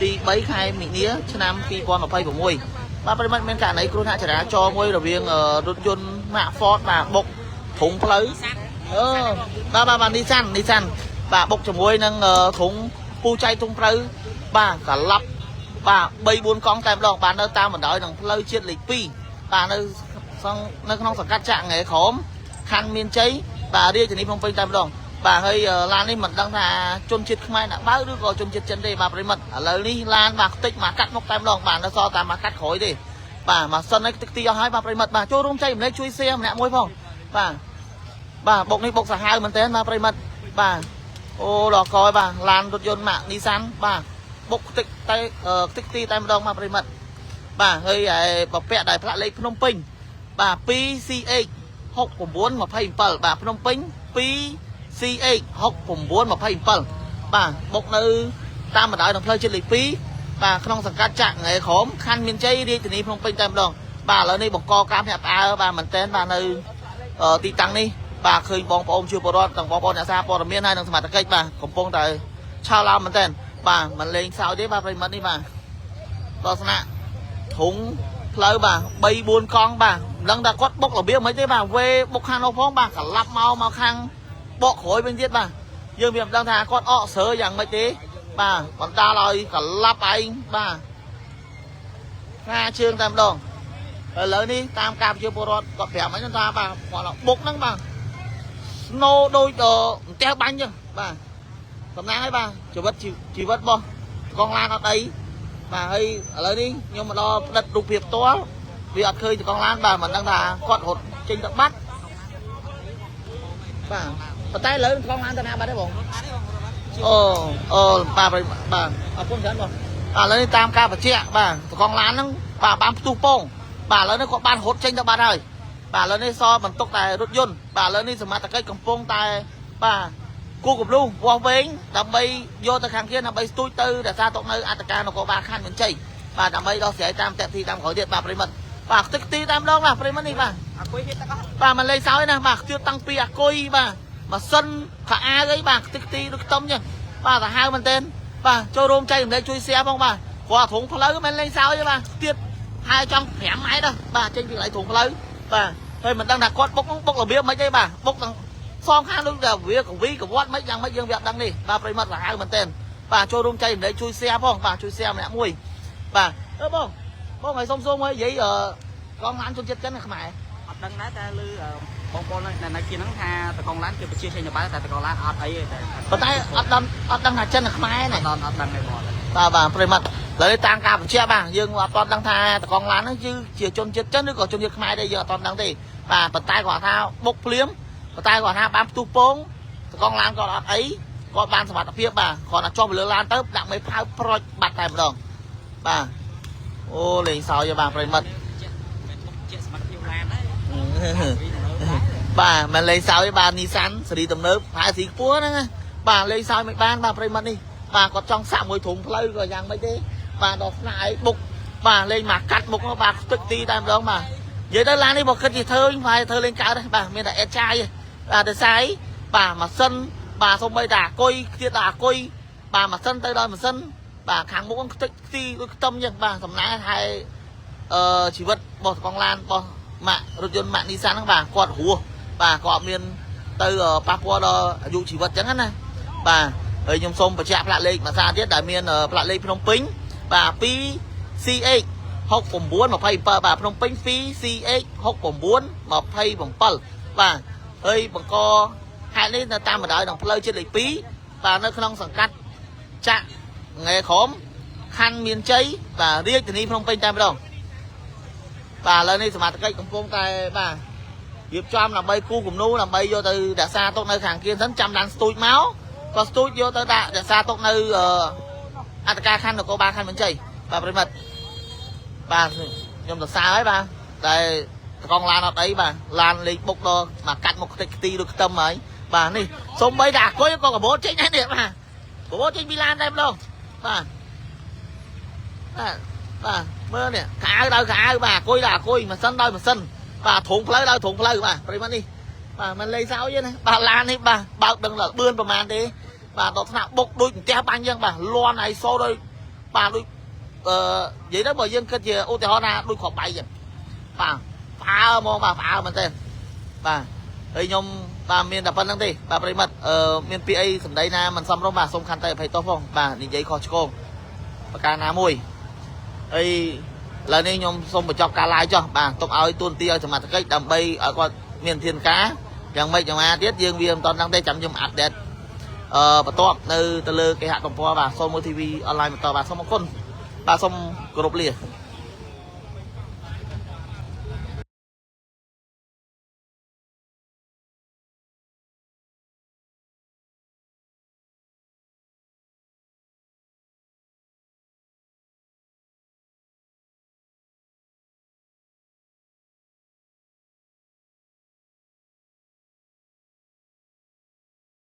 ទី3 ខែមីនាឆ្នាំ2026បាទប្រិមត្តមានករណីគ្រោះថ្នាក់ចរាចរណ៍មួយរវាងរថយន្ត Mack Ford បាទបុកធុងផ្លូវបាទនីសានបាទបុកជាមួយនឹងធុងពូចៃធុងផ្លូវបាទកន្លប់បាទ3 4កង់តែម្ដងបាទនៅតាមបណ្ដោយនឹងផ្លូវជាតិលេខ 2បាទនៅក្នុងសង្កាត់ចាក់ងៃក្រមខណ្ឌមានជ័យបាទរាជធានីភ្នំពេញតែម្ដងបាទហើយឡាននេះមិនដឹងថាជនជាតិខ្មែរអ្នកបើឬក៏ជនជាតិចិនទេបាទប្រិមិត្តឥឡូវនេះឡានបាទខ្ទេចមកកាត់មុខតែម្ដងបាទនៅសល់តែមកកាត់ក្រោយទេបាទម៉ាស៊ីននេះទឹកទីអស់ហើយបាទប្រិមិត្តបាទចូលរួមចែកម្លែកជួយ share ម្នាក់មួយផងបាទបុកនេះបុកសាហាវមែនតើបាទប្រិមិត្តបាទអូដល់កយបាទឡានរថយន្តម៉ាកនីសាន់បាទបុកខ្ទេចតែខ្ទេចទីតែម្ដងបាទប្រិមិត្តបាទហើយបពាក់ដោយផ្លាកលេខភ្នំពេញបាទ 2CH 6927បាទភ្នំពេញ 2CH 6927បាទបុកនៅតាមបណ្ដោយនឹងផ្លូវជាតិលេខ 2បាទក្នុងសង្កាត់ចាក់ងៃក្រមខណ្ឌមានជ័យរាជធានីភ្នំពេញតែម្ដងបាទឥឡូវនេះបង្កការភ្ញាក់ផ្អើលបាទមែនតើបាទនៅទីតាំងនេះបាទឃើញបងប្អូនជាពលរដ្ឋទាំងបងប្អូនអ្នកសារព័ត៌មានហើយនិងសមត្ថកិច្ចបាទកំពុងតែឆោឡោមមែនតើបាទមិនលេងសើចទេបាទប្រិមត្តនេះបាទលក្ខណៈធុងផ្លូវបាទ 3 4 កង់បាទមិនដឹងថាគាត់បុករបៀបមិនទេបាទវេបុកខាងនោះផងបាទកន្លាប់មកខាងបកក្រោយវិញទៀតបាទយើងវាមិនដឹងថាគាត់អកសើយ៉ាងម៉េចទេបាទបន្តឲ្យកន្លាប់ឯងបាទខាជើងតែម្ដងឥឡូវនេះតាមការប្រជាពលរដ្ឋគាត់ប្រាប់អីថាបាទគាត់បុកហ្នឹងបាទស្នូដូចផ្ទះបាញ់ចឹងបាទសំណាងហើយបាទជីវិតរបស់កងឡានអត់អីបាទហើយឥឡូវនេះខ្ញុំមកដល់ផ្ដិតរូបភាពផ្ទាល់វាអត់ឃើញកងឡានបាទមិនដឹងថាគាត់រត់ចេញទៅបាត់បាទប៉ុន្តែឥឡូវកងឡានទៅណាបាត់ទេបងអូបាទអរគុណច្រើនបងឥឡូវនេះតាមការបញ្ជាក់បាទកងឡានហ្នឹងបាទបានផ្ទុះពងបាទឥឡូវនេះគាត់បានរត់ចេញទៅបាត់ហើយបាទឥឡូវនេះសល់បន្ទុកតែរថយន្តបាទឥឡូវនេះសមត្ថកិច្ចកំពុងតែបាទគូកំលុះវាស់វែងដើម្បីយកទៅខាងkiaដើម្បីស្ទូចទៅរក្សាទុកនៅអត្តការនគរបាលខណ្ឌមានជ័យបាទដើម្បីដោះស្រាយតាមតេទីតាមក្រោយទៀតបាទប្រិមិត្តបាទទឹកទីតែម្ដងបាទប្រិមិត្តនេះបាទអាគុយហេតុទាំងអស់បាទមិនលេងសើចណាបាទខ្ទាតតាំងពីអាគុយបាទម៉ាស៊ីនខោអាវអីបាទទឹកទីដូចខ្ទឹមចឹងបាទសាហាវមែនទែនបាទចូលរួមចែកម្លែកជួយ share ផងបាទព្រោះអាធុងផ្លូវមិនលេងសើចទេបាទខ្ទាតហើយចង់5ម៉ែត្របាទចេញពីកន្លែងធុងផ្លូវបាទហើយមិនដឹងថាគាត់បុករបៀបមិនទេបាទបុកទាំងសងខាងដូចតែវាកវីកវត្តមិនយ៉ាងម៉េចយើងវាអត់ដឹងទេបាទប្រិមត្តសាហាវមែនទែនបាទចូលរួមចែកម្លែកជួយ share ផងបាទជួយ share ម្នាក់មួយបាទបងឲ្យសុំមកនិយាយកងឡានជនជាតិចិនខ្មែរអត់ដឹងដែរតែឮបងប្អូននៅkiaហ្នឹងថាតកងឡានគឺប្រជាចេញទៅតែតកងឡានអត់អីទេប៉ុន្តែអត់ដឹងថាចិនខ្មែរណាអត់ដឹងទេបងបាទប្រិមត្តឥឡូវតាមការបញ្ជាក់បាទយើងអត់ទាន់ដឹងថាតកងឡានហ្នឹងជាជនជាតិចិនឬក៏ជនជាតិខ្មែរទេយើងអត់ទាន់ដឹងទេបាទប៉ុន្តែគាត់ថាបុកភ្លាមប៉ុន្តែគាត់ថាបានផ្ទុះពងតកងឡានគាត់អត់អីគាត់បានសមត្ថភាពបាទគាត់តែចុះទៅលើឡានទៅដាក់មេផៅប្រូចបាត់តែម្ដងបាទអូលេងសើចបាទប្រិមិត្តបាទមិនលេងសើចទេបាទនីសាន់សេរីទំនើបផែស៊ីខ្ពស់ហ្នឹងបាទលេងសើចមិនបានបាទប្រិមិត្តនេះបាទគាត់ចង់សាក់មួយធុងផ្លូវក៏យ៉ាងម៉េចទេបាទដល់ស្នាក់អីបុកបាទលេងមកកាត់មុខបាទខ្ទេចទីតែម្ដងបាទនិយាយទៅឡាននេះបើគិតជាធ្វើលេងកើតទេបាទមានតែអេតចាយបាទទៅសាយបាទម៉ាស៊ីនបាទសូម្បីតែអាគុយខ្ទៀតតែអាគុយបាទម៉ាស៊ីនទៅដល់ម៉ាស៊ីនបាទខាងមុខខ្ទេចទីដូចខ្ទឹមអញ្ចឹងបាទសំណាងហើយជីវិតរបស់កងឡានរបស់ម៉ាករថយន្តម៉ាកនីសាន់ហ្នឹងបាទគាត់រស់បាទគាត់អត់មានទៅប៉ះពាល់ដល់អាយុជីវិតអញ្ចឹងណាបាទហើយខ្ញុំសូមបញ្ជាក់ផ្លាកលេខមួយសារទៀតដែលមានផ្លាកលេខភ្នំពេញបាទ 2CH 6927បាទភ្នំពេញ 2CH 6927បាទហើយបង្កហេតុនេះនៅតាមបណ្ដោយនឹងផ្លូវជាតិលេខ 2បាទនៅក្នុងសង្កាត់ចាក់ងៃក្រមខណ្ឌមានជ័យបាទរាជធានីភ្នំពេញតែម្ដងបាទឥឡូវនេះសមាជិកកំពុងតែបាទរៀបចំដើម្បីគូគំនូដើម្បីយកទៅរក្សាទុកនៅខាងគៀនសិនចាំដានស្ទូចមកក៏ស្ទូចយកទៅដាក់រក្សាទុកនៅអត្តការខណ្ឌនគរបាលខណ្ឌមានជ័យបាទប្រិមិត្តបាទខ្ញុំសរសើរហើយបាទតែកងឡានអត់អីបាទឡានលេងបុកដល់មកកាត់មកខ្ទេចខ្ទីដូចខ្ទឹមហើយបាទនេះសូម្បីតែអាគុយក៏កបោចេញដែរនេះបាទកបោចេញពីឡានតែម្ដងបាទមើលនេះកៅដល់កៅបាទអាគុយដល់អាគុយម៉ាស៊ីនដល់ម៉ាស៊ីនបាទធុងផ្លូវដល់ធុងផ្លូវបាទប្រិមត្តនេះបាទមិនលេងសើចទេណាបាទឡាននេះបាទបើកដឹងដល់បឿនប្រហែលទេបាទដល់ថ្នាក់បុកដូចផ្ទះបាញ់អញ្ចឹងបាទលន់ហើយសូដោយ bà đôi vậy đó bởi dân kết gì ô tô na đôi khọp bay vậy bà phá mong bà phá mình tên bà ấy nhom bà miền đập phân đăng đi bà bari mặt miền PA sầm đây na mình xong rồi bà xong khăn tay phải to phong bà đi giấy khó cô bà ca ná mùi ấy là nên nhom xong một chọc cá lai cho bà tông áo tuôn tia cho mặt cách đầm bay ở qua miền thiên cá chẳng mấy chẳng ai tiết dương viêm toàn đăng tay chấm nhom ạt đẹp bà to nơi tơ lơ cái hạt đồng po bà xong mua TV online một tờ bà xong một con bà xong group liền